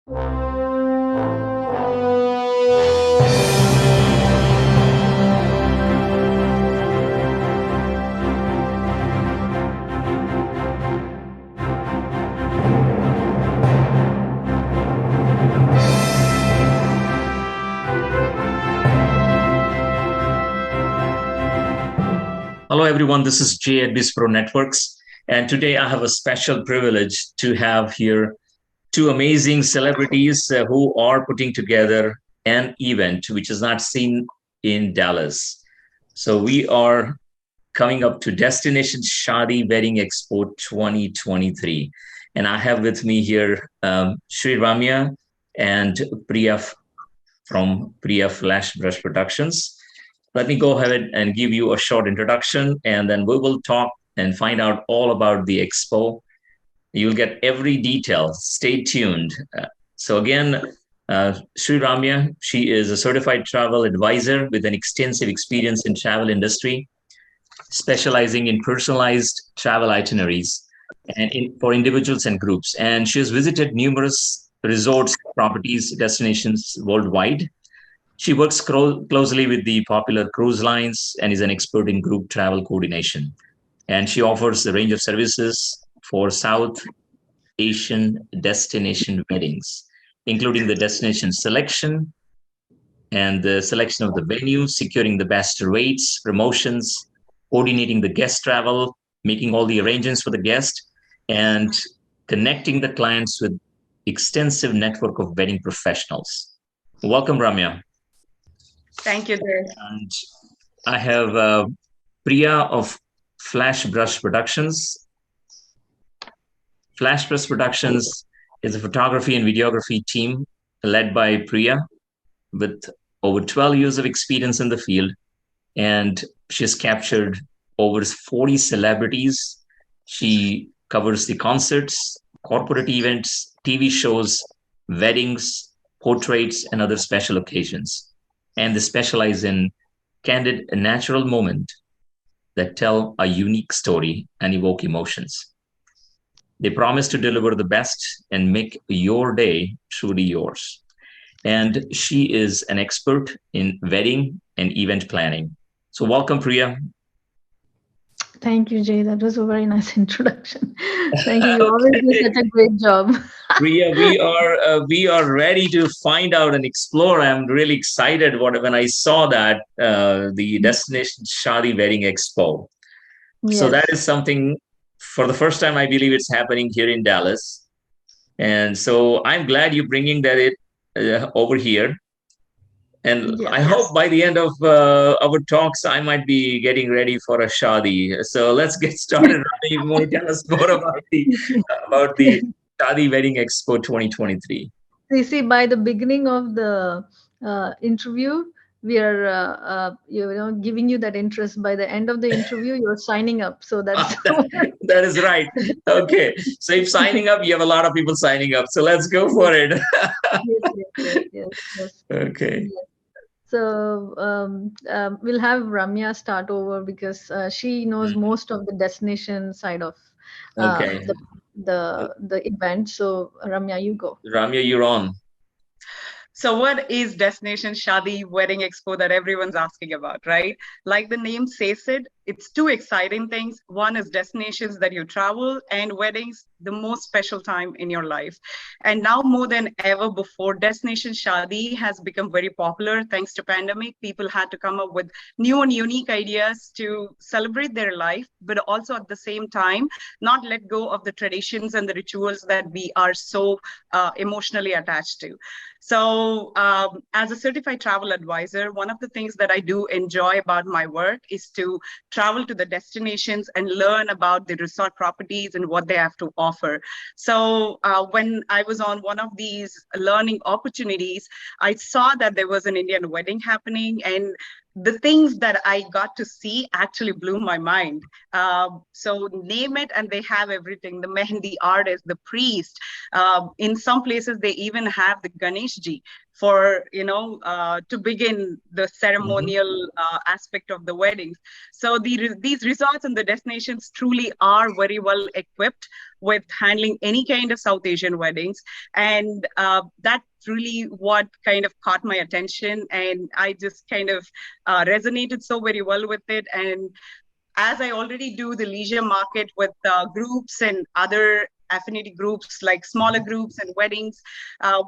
Hello, everyone. This is Jay at BizProNetworks. And today I have a special privilege to have here two amazing celebrities who are putting together an event which is not seen in Dallas. So we are coming up to Destination Shaadi Wedding Expo 2023. And I have with me here Sriramya and Priya from Priya Flashbrush Productions. Let me go ahead and give you a short introduction, and then we will talk and find out all about the expo. You'll get every detail. Stay tuned. So again, Sri Ramya, she is a certified travel advisor with an extensive experience in travel industry, specializing in personalized travel itineraries for individuals and groups. And she has visited numerous resorts, properties, destinations worldwide. She works closely with the popular cruise lines and is an expert in group travel coordination. And she offers a range of services for South Asian destination weddings, including the destination selection and the selection of the venue, securing the best rates, promotions, coordinating the guest travel, making all the arrangements for the guest, and connecting the clients with extensive network of wedding professionals. Welcome, Ramya. Thank you, Jay. And I have Priya of Flashbrush Productions. Flashbrush Productions is a photography and videography team led by Priya with over 12 years of experience in the field. And she's captured over 40 celebrities. She covers the concerts, corporate events, TV shows, weddings, portraits, and other special occasions. And they specialize in candid and natural moments that tell a unique story and evoke emotions. They promise to deliver the best and make your day truly yours. And she is an expert in wedding and event planning. So welcome, Priya. Thank you, Jay. That was a very nice introduction. Thank you. You always do such a great job. Priya, we are ready to find out and explore. I'm really excited when I saw that the Destination Shaadi Wedding Expo. Yes. So that is something for the first time. I believe it's happening here in Dallas, and so I'm glad you're bringing that over here. And Yes. I hope by the end of our talks, I might be getting ready for a shadi. So let's get started. You want to tell us more about the Shaadi Wedding Expo 2023? See, by the beginning of the interview, we are giving you that interest. By the end of the interview, you're signing up. So that's that is right. Okay, so if signing up, you have a lot of people signing up. So let's go for it. Yes. Okay. Yes. So we'll have Ramya start over because she knows most of the destination side of Okay. the event. So Ramya, you go. Ramya, you're on. So what is Destination Shaadi Wedding Expo that everyone's asking about, right? Like the name says it's two exciting things. One is destinations that you travel, and weddings, the most special time in your life. And now more than ever before, Destination Shaadi has become very popular thanks to pandemic. People had to come up with new and unique ideas to celebrate their life, but also at the same time, not let go of the traditions and the rituals that we are so emotionally attached to. So as a certified travel advisor, one of the things that I do enjoy about my work is to travel to the destinations and learn about the resort properties and what they have to offer. So when I was on one of these learning opportunities, I saw that there was an Indian wedding happening, and the things that I got to see actually blew my mind. So name it, and they have everything: the mehendi artist, the priest. In some places, they even have the Ganeshji for to begin the ceremonial aspect of the weddings. So these resorts and the destinations truly are very well equipped with handling any kind of South Asian weddings, and that's really what kind of caught my attention, and I just kind of resonated so very well with it. And as I already do the leisure market with groups and other affinity groups, like smaller groups and weddings,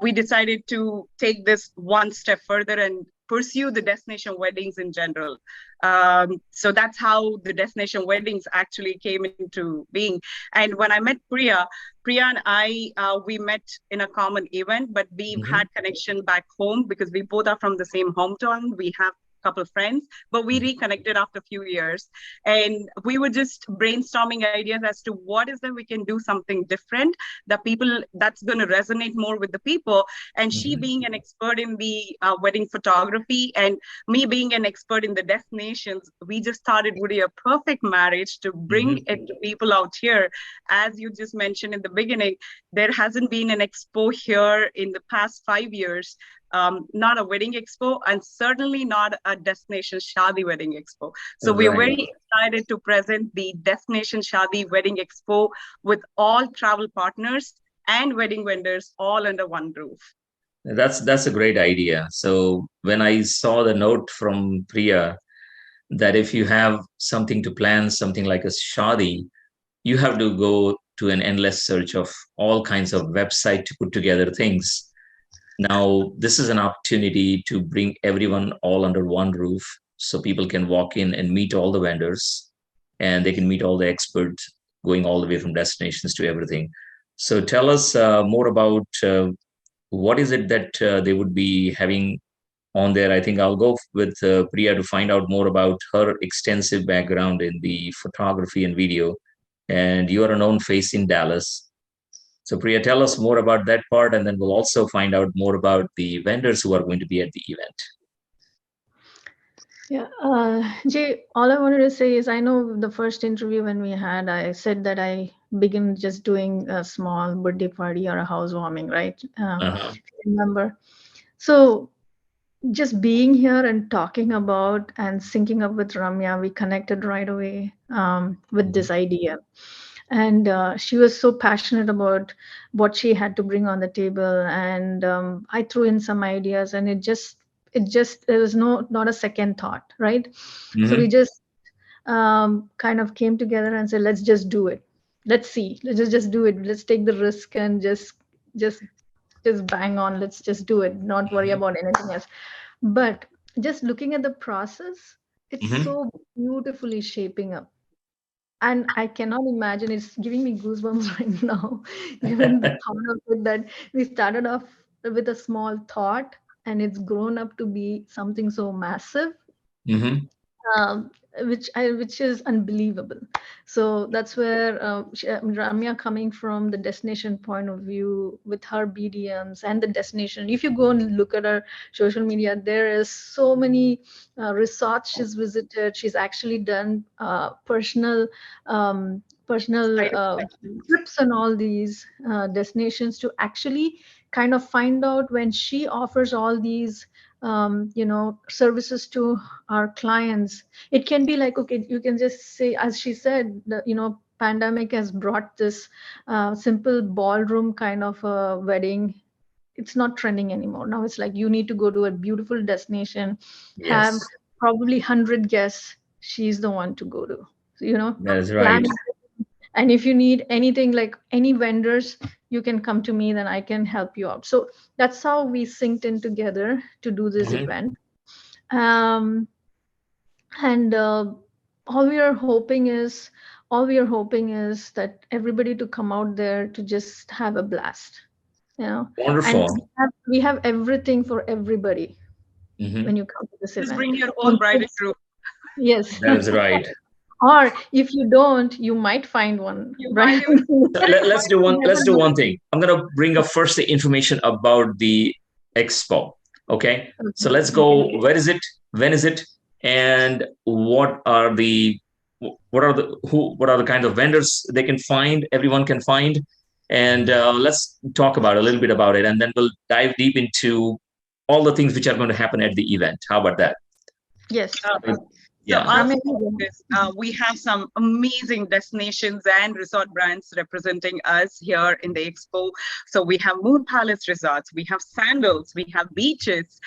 we decided to take this one step further and pursue the destination weddings in general. So that's how the destination weddings actually came into being. And when I met Priya and I, we met in a common event, but we've had connection back home because we both are from the same hometown. We have couple of friends, but we reconnected after a few years, and we were just brainstorming ideas as to what is that we can do something different that's going to resonate more with the people. And she being an expert in the wedding photography, and me being an expert in the destinations, we just thought it would be a perfect marriage to bring it to people out here. As you just mentioned in the beginning, there hasn't been an expo here in the past 5 years. Not a wedding expo, and certainly not a destination Shaadi Wedding Expo. So we're very excited to present the destination Shaadi Wedding Expo with all travel partners and wedding vendors all under one roof. That's a great idea. So when I saw the note from Priya that if you have something to plan, something like a Shaadi, you have to go to an endless search of all kinds of website to put together things. Now, this is an opportunity to bring everyone all under one roof so people can walk in and meet all the vendors, and they can meet all the experts going all the way from destinations to everything. So tell us more about what is it that they would be having on there. I think I'll go with Priya to find out more about her extensive background in the photography and video. And you are a known face in Dallas. So Priya, tell us more about that part, and then we'll also find out more about the vendors who are going to be at the event. Yeah, Jay, all I wanted to say is I know the first interview when we had, I said that I begin just doing a small birthday party or a housewarming, right? Remember? So just being here and talking about and syncing up with Ramya, we connected right away with this idea. And she was so passionate about what she had to bring on the table, and I threw in some ideas, and it there was not a second thought, right? So we just kind of came together and said, let's just do it. Let's see, let's just do it. Let's take the risk and just bang on. Let's just do it, not worry about anything else. But just looking at the process, it's so beautifully shaping up. And I cannot imagine, it's giving me goosebumps right now, even the thought of it, that we started off with a small thought and it's grown up to be something so massive, which is unbelievable. So that's where Ramya, coming from the destination point of view with her BDMs and the destination, if you go and look at her social media, there is so many resorts she's visited. She's actually done personal trips on all these destinations to actually kind of find out when she offers all these services to our clients. It can be like, okay, you can just say, as she said, pandemic has brought this simple ballroom kind of a wedding. It's not trending anymore. Now it's like you need to go to a beautiful destination, have probably 100 guests. She's the one to go to. So, that's right. And if you need anything, like any vendors, you can come to me, then I can help you out. So that's how we synced in together to do this event. And all we are hoping is that everybody to come out there to just have a blast. Wonderful. And we have everything for everybody when you come to this event. Just bring your own bridal group. Yes. That is right. Or if you don't, you might find one. Right? Let's do one thing. I'm going to bring up first the information about the expo. Okay. So let's go. Where is it? When is it? and what are the kind of vendors they can find, everyone can find, and let's talk about a little bit about it, and then we'll dive deep into all the things which are going to happen at the event. How about that? Yes. So we have some amazing destinations and resort brands representing us here in the expo. So we have Moon Palace Resorts, we have Sandals, we have beaches,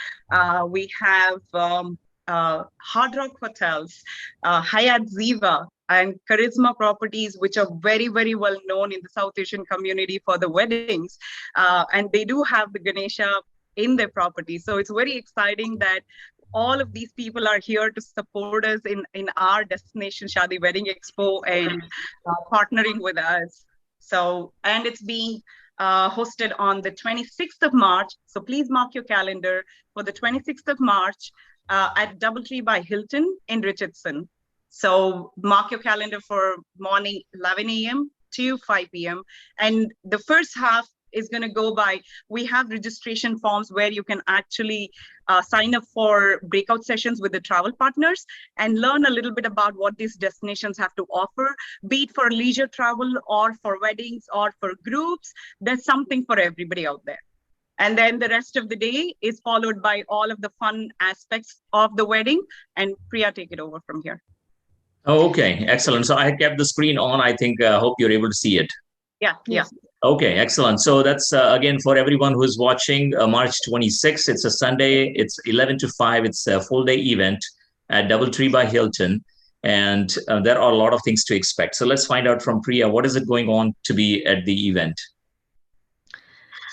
we have Hard Rock Hotels, Hyatt Ziva, and Charisma Properties, which are very, very well known in the South Asian community for the weddings. And they do have the Ganesha in their property. So it's very exciting that all of these people are here to support us in our destination Shaadi Wedding Expo and partnering with us. So, and it's being hosted on the 26th of March. So please mark your calendar for the 26th of March at DoubleTree by Hilton in Richardson. So mark your calendar for morning 11 a.m. to 5 p.m. And the first half is going to go by, we have registration forms where you can actually sign up for breakout sessions with the travel partners and learn a little bit about what these destinations have to offer, be it for leisure travel or for weddings or for groups. There's something for everybody out there. And then the rest of the day is followed by all of the fun aspects of the wedding. And Priya, take it over from here. Oh, okay, excellent. So I kept the screen on. I think, hope you're able to see it. Yeah. Okay, excellent. So that's, again, for everyone who's watching, March 26th, it's a Sunday, it's 11 to 5, it's a full day event at DoubleTree by Hilton. And there are a lot of things to expect. So let's find out from Priya, what is it going on to be at the event?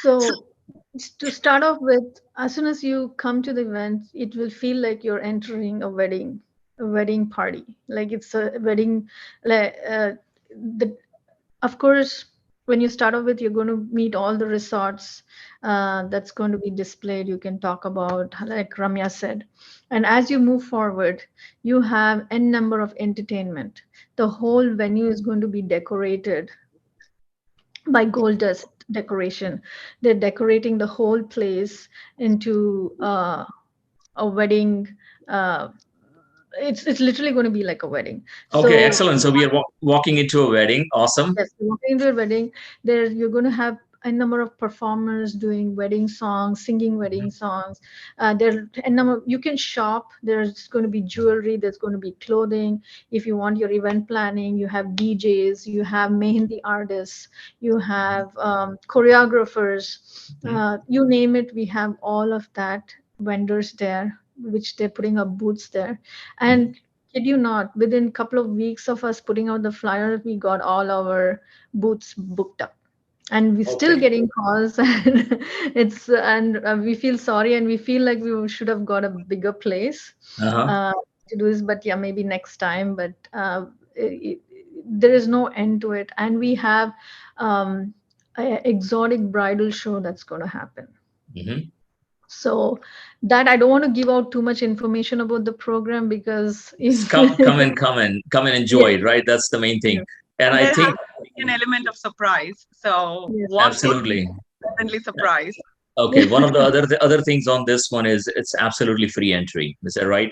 So to start off with, as soon as you come to the event, it will feel like you're entering a wedding party. Like it's a wedding, of course, when you start off with, you're going to meet all the resorts that's going to be displayed. You can talk about, like Ramya said. And as you move forward, you have n number of entertainment. The whole venue is going to be decorated by gold dust decoration. They're decorating the whole place into a wedding. It's literally going to be like a wedding. Okay, excellent. So we are walking into a wedding. Awesome. Yes, walking into a wedding. There you're going to have a number of performers doing wedding songs, singing wedding songs. There a number. You can shop. There's going to be jewelry. There's going to be clothing. If you want your event planning, you have DJs. You have mehendi artists. You have choreographers. You name it. We have all of that vendors there, which they're putting up booths there. And kid you not, within a couple of weeks of us putting out the flyer, we got all our booths booked up. And we're still getting calls, and we feel sorry, and we feel like we should have got a bigger place to do this. But yeah, maybe next time. But there is no end to it, and we have an exotic bridal show that's going to happen. So that I don't want to give out too much information about the program, because come and enjoy it, right? That's the main thing. And I think an element of surprise. So absolutely, definitely surprise. Okay, one of the other things on this one is it's absolutely free entry. Is that right?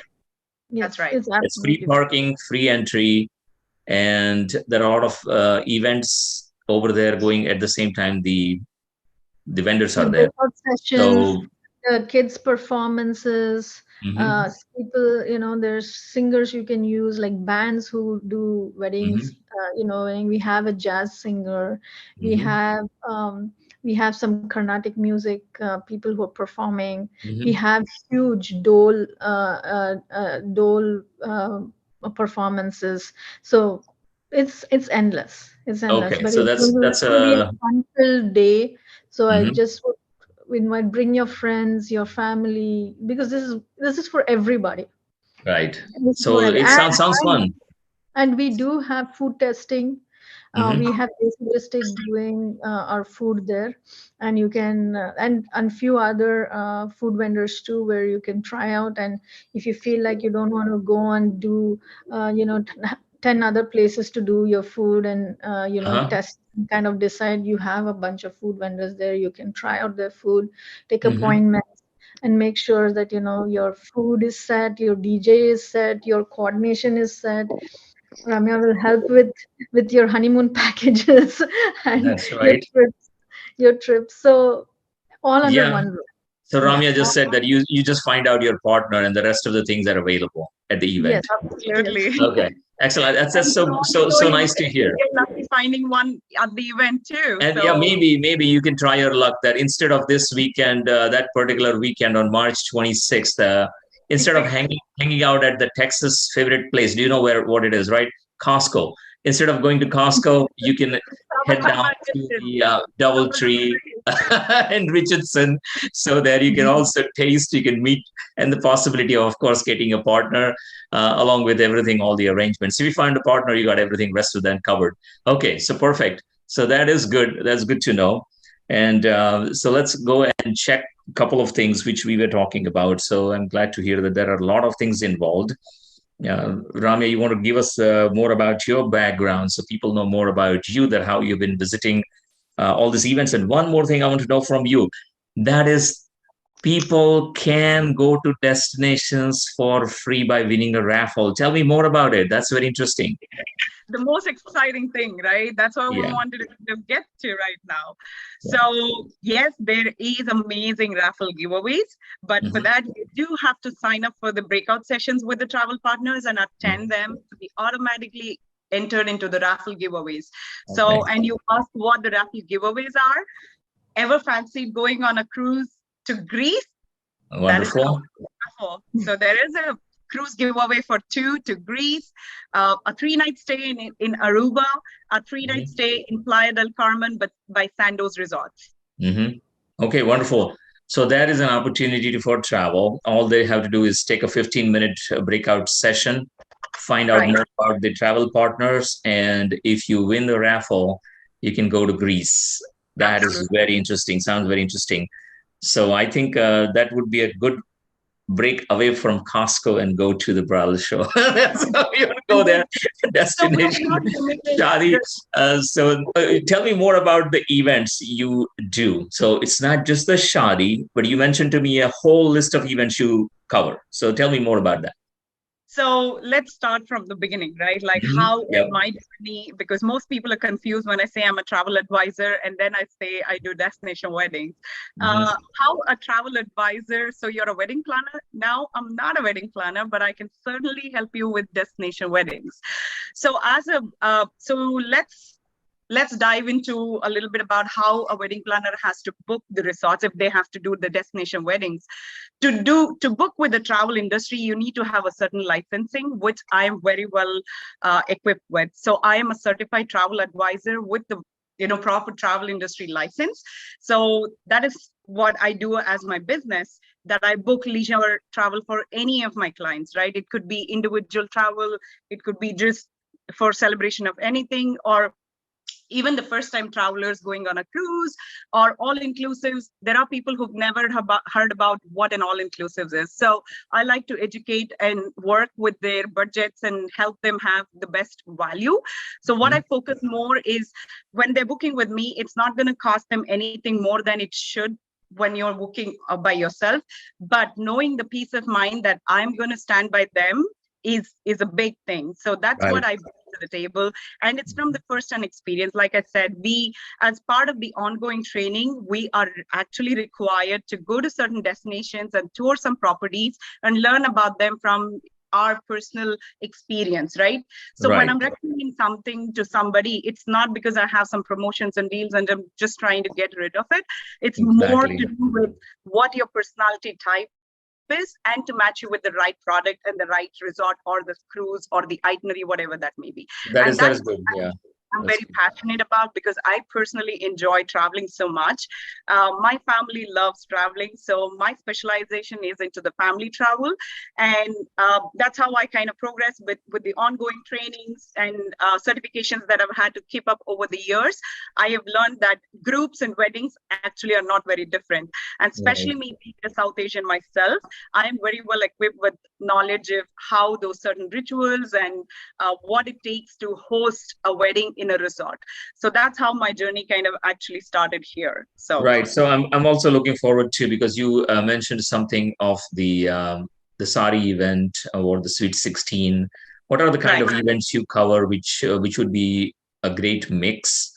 Yes, that's right. It's free parking, free entry, and there are a lot of events over there going at the same time. The vendors are there. So kids performances, people, there's singers you can use, like bands who do weddings. We have a jazz singer. We have some Carnatic music people who are performing. We have huge dole performances. So it's endless. It's endless. Okay, but so that's a fun-filled day. So I just would bring your friends, your family, because this is for everybody. Right. So it sounds fun. And we do have food testing. We have Basilistic doing our food there, and you can and few other food vendors too, where you can try out. And if you feel like you don't want to go and do 10 other places to do your food and test, kind of decide, you have a bunch of food vendors there. You can try out their food, take appointments, and make sure that, your food is set, your DJ is set, your coordination is set. Ramya will help with your honeymoon packages and That's your right. trips. So all under Yeah. one roof. So Yeah. Ramya just said that you just find out your partner and the rest of the things are available at the Yes. event. Yes. Absolutely. Okay, excellent. That's And so so so so you nice to hear. get lucky finding one at the event too. And yeah, So maybe you can try your luck that instead of this weekend, that particular weekend on March 26th, instead of hanging out at the Texas favorite place, do you know what it is, right? Costco. Instead of going to Costco, you can head down to the DoubleTree in Richardson. So there you can also taste, you can meet, and the possibility of course, getting a partner along with everything, all the arrangements. If you find a partner, you got everything rest of them covered. Okay, so perfect. So that is good. That's good to know. And so let's go and check a couple of things which we were talking about. So I'm glad to hear that there are a lot of things involved. Ramya, you want to give us more about your background so people know more about you, that how you've been visiting all these events. And one more thing I want to know from you, that is, people can go to destinations for free by winning a raffle. Tell me more about it. That's very interesting. the most exciting thing, right? That's what we Yeah. wanted to get to right now. Yeah. So yes, there is amazing raffle giveaways, but for that you do have to sign up for the breakout sessions with the travel partners and attend them to be automatically entered into the raffle giveaways. So, Okay. and you ask what the raffle giveaways are. Ever fancied going on a cruise to Greece? Wonderful. So there is a cruise giveaway for 2 to Greece, a 3-night stay in Aruba, a 3-night stay in Playa del Carmen, but by Sandoz Resorts. Okay, wonderful. So that is an opportunity for travel. All they have to do is take a 15-minute breakout session, find out more about the travel partners, and if you win the raffle, you can go to Greece. That is very interesting. Sounds very interesting. So I think that would be a good break away from Costco and go to the bridal show. That's how you want to go there. Destination Shaadi. Tell me more about the events you do. So it's not just the Shaadi, but you mentioned to me a whole list of events you cover. So tell me more about that. So let's start from the beginning, right? Like how my journey, because most people are confused when I say I'm a travel advisor and then I say I do destination weddings. How a travel advisor, so you're a wedding planner. Now I'm not a wedding planner, but I can certainly help you with destination weddings. So let's dive into a little bit about how a wedding planner has to book the resorts if they have to do the destination weddings. To book with the travel industry, you need to have a certain licensing, which I am very well equipped with. So I am a certified travel advisor with the proper travel industry license. So that is what I do as my business, that I book leisure travel for any of my clients, right? It could be individual travel, it could be just for celebration of anything, or even the first-time travelers going on a cruise or all-inclusives. There are people who've never heard about what an all-inclusives is. So I like to educate and work with their budgets and help them have the best value. So what I focus more is when they're booking with me, it's not going to cost them anything more than it should when you're booking by yourself. But knowing the peace of mind that I'm going to stand by them is a big thing. So that's what I bring to the table. And it's from the first-hand experience. Like I said, we, as part of the ongoing training, we are actually required to go to certain destinations and tour some properties and learn about them from our personal experience, right? So when I'm recommending something to somebody, it's not because I have some promotions and deals and I'm just trying to get rid of it. It's more to do with what your personality type is and to match you with the right product and the right resort or the cruise or the itinerary, whatever that may be. That is good. Yeah. I'm very passionate about, because I personally enjoy traveling so much. My family loves traveling, so my specialization is into the family travel, and that's how I kind of progress with the ongoing trainings and certifications that I've had to keep up over the years. I have learned that groups and weddings actually are not very different, and especially me being a South Asian myself, I am very well equipped with knowledge of how those certain rituals and what it takes to host a wedding in a resort. So that's how my journey kind of actually started here. So right. So I'm also looking forward to, because you mentioned something of the Sari event or the Sweet 16. What are the kind of events you cover, which would be a great mix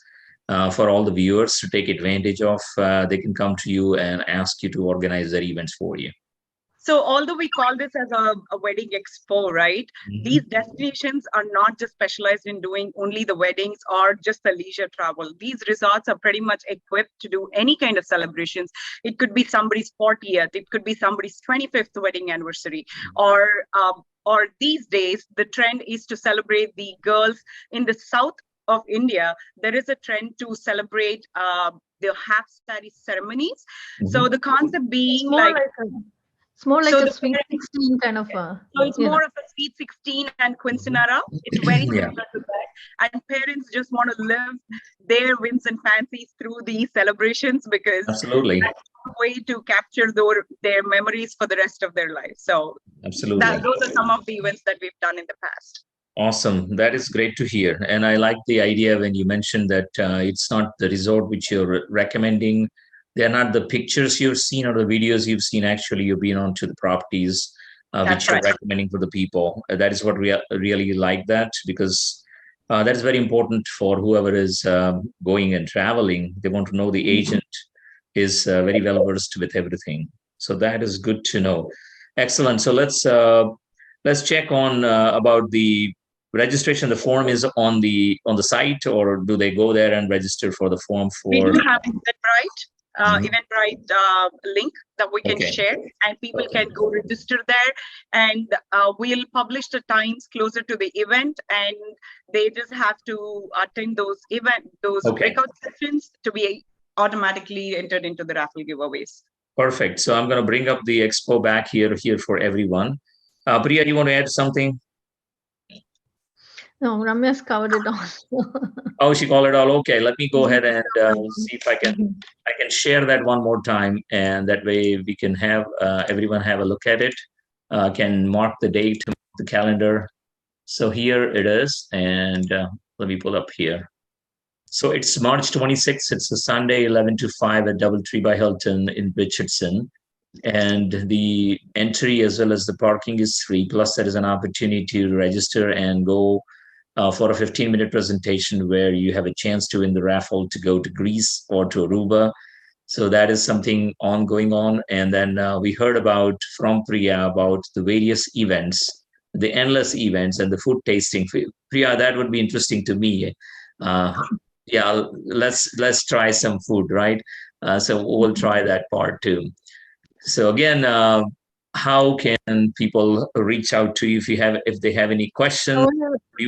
for all the viewers to take advantage of? They can come to you and ask you to organize their events for you. So although we call this as a wedding expo, right? These destinations are not just specialized in doing only the weddings or just the leisure travel. These resorts are pretty much equipped to do any kind of celebrations. It could be somebody's 40th, it could be somebody's 25th wedding anniversary, or these days, the trend is to celebrate the girls in the south of India. There is a trend to celebrate the half sari ceremonies. So the concept being it's more like a sweet 16 kind of a. So it's more of a sweet 16 and quinceanera. It's very similar to that. And parents just want to live their whims and fancies through these celebrations, because absolutely, that's a way to capture their memories for the rest of their life. So absolutely, those are some of the events that we've done in the past. Awesome. That is great to hear. And I like the idea when you mentioned that it's not the resort which you're recommending. They're not the pictures you've seen or the videos you've seen. Actually, you've been onto the properties which you're recommending for the people. That is what we really like, that, because that is very important for whoever is going and traveling. They want to know the agent is very well versed with everything. So that is good to know. Excellent. So let's check on about the registration. The form is on the site, or do they go there and register for the form? We do have Eventbrite link that we can share, and people can go register there, and we'll publish the times closer to the event, and they just have to attend those breakout sessions to be automatically entered into the raffle giveaways. Perfect. So I'm going to bring up the expo back here for everyone. Priya, you want to add something? No, Ramya's covered it all. Oh, she called it all. Okay, let me go ahead and see if I can share that one more time, and that way we can have everyone have a look at it. Can mark the date, the calendar. So here it is, and let me pull up here. So it's March 26th. It's a Sunday, 11 to 5 at DoubleTree by Hilton in Richardson. And the entry as well as the parking is free. Plus, there is an opportunity to register and go for a 15-minute presentation where you have a chance to win the raffle to go to Greece or to Aruba. So that is something going on. And then we heard from Priya about the various events, the endless events and the food tasting. Priya, that would be interesting to me. Yeah, let's try some food, right? So we'll try that part too. So again, how can people reach out to you if they have any questions?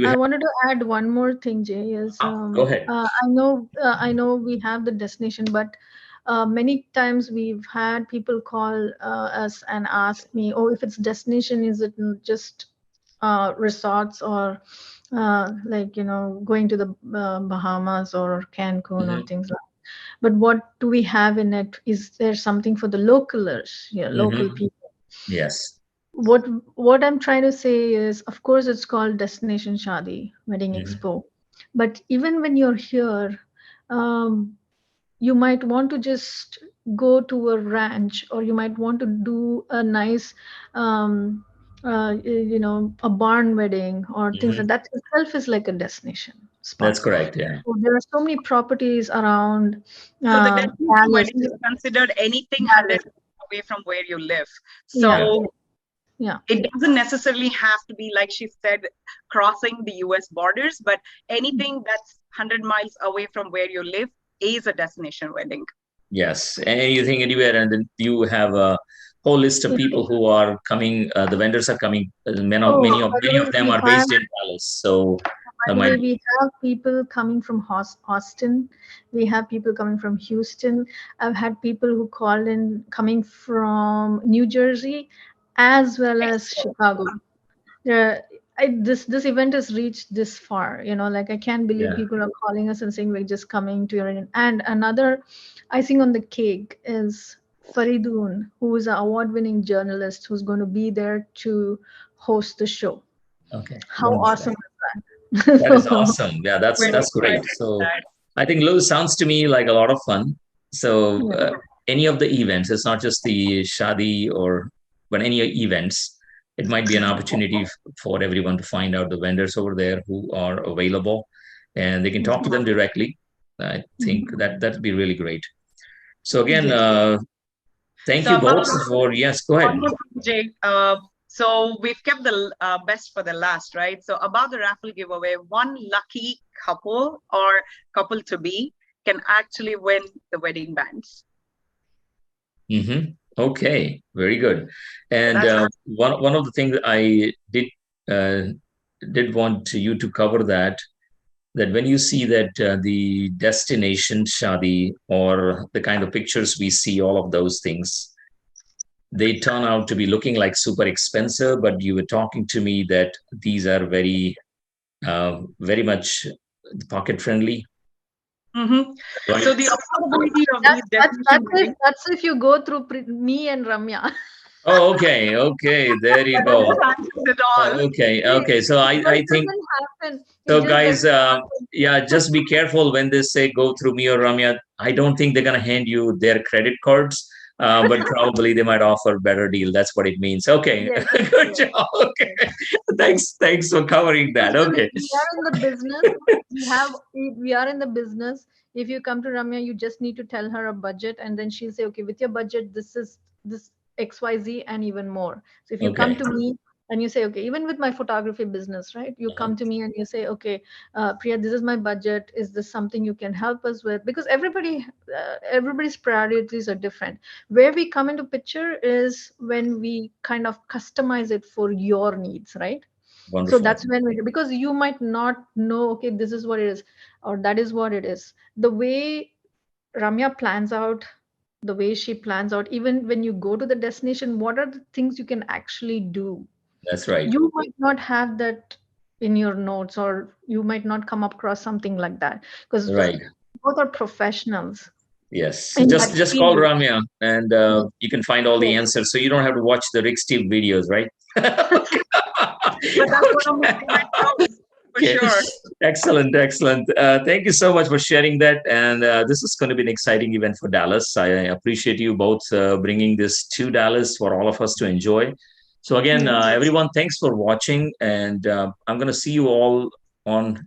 I wanted to add one more thing, Jay. Go ahead. I know we have the destination, but many times we've had people call us and ask me, "Oh, if it's destination, is it just resorts or going to the Bahamas or Cancun or things like that? But what do we have in it? Is there something for the localers, local people?" Yes. What I'm trying to say is, of course, it's called Destination Shaadi Wedding Expo, but even when you're here, you might want to just go to a ranch, or you might want to do a nice a barn wedding or things like that. Itself is like a destination spot. That's correct. Yeah. So there are so many properties around. So the destination wedding is considered anything 100 away from where you live. So it doesn't necessarily have to be, like she said, crossing the US borders, but anything that's 100 miles away from where you live is a destination wedding. Yes, anything anywhere, and then you have a whole list of people who are coming. The vendors are coming. Many of them are based in Dallas. So we have people coming from Austin. We have people coming from Houston. I've had people who called in coming from New Jersey as well as Chicago. This event has reached this far. I can't believe people are calling us and saying we're just coming to your event. And another icing on the cake is Faridun, who is an award-winning journalist who's going to be there to host the show. Okay. How awesome is that? That is awesome. Yeah, that's great. So I think Lou sounds to me like a lot of fun. So any of the events, it's not just the Shaadi but any events, it might be an opportunity for everyone to find out the vendors over there who are available, and they can talk to them directly. I think that'd be really great. So again, thank you both for, yes, go ahead. Jay, so we've kept the best for the last, right? So about the raffle giveaway, one lucky couple or couple to be can actually win the wedding bands. Okay, very good. And one of the things I did want you to cover that when you see that the destination Shaadi or the kind of pictures we see, all of those things, they turn out to be looking like super expensive, but you were talking to me that these are very much pocket friendly. Right? So the affordability of that's if you go through me and Ramya. Oh, okay. There you go. Okay. So I think. So guys, yeah, just be careful when they say go through me or Ramya. I don't think they're gonna hand you their credit cards, but probably they might offer a better deal. That's what it means. Okay, yes, good job. Okay, thanks for covering that. Okay, we are in the business. We are in the business. If you come to Ramya, you just need to tell her a budget, and then she'll say, okay, with your budget, this XYZ and even more. So if you come to me and you say, okay, even with my photography business, right? You come to me and you say, okay, Priya, this is my budget. Is this something you can help us with? Because everybody's priorities are different. Where we come into picture is when we kind of customize it for your needs, right? Wonderful. So that's when because you might not know, okay, this is what it is, or that is what it is. The way Ramya plans out, the way she plans out, even when you go to the destination, what are the things you can actually do? That's right. You might not have that in your notes, or you might not come across something like that, because both are professionals. Yes, just call Ramya and you can find all the answers. So you don't have to watch the Rick Steve videos, right? For sure. Excellent. Thank you so much for sharing that. And this is going to be an exciting event for Dallas. I appreciate you both bringing this to Dallas for all of us to enjoy. So again, everyone, thanks for watching. And I'm going to see you all on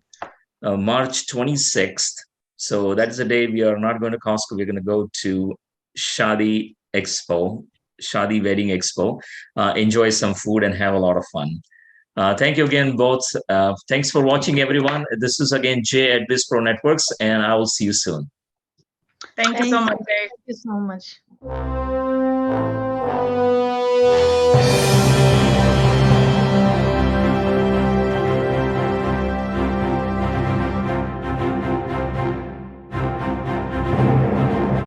March 26th. So that is the day we are not going to Costco. We're going to go to Shaadi Wedding Expo. Enjoy some food and have a lot of fun. Thank you again, both. Thanks for watching, everyone. This is again Jay at BizProNetworks, and I will see you soon. Thank you so much, Jay. Thank you so much.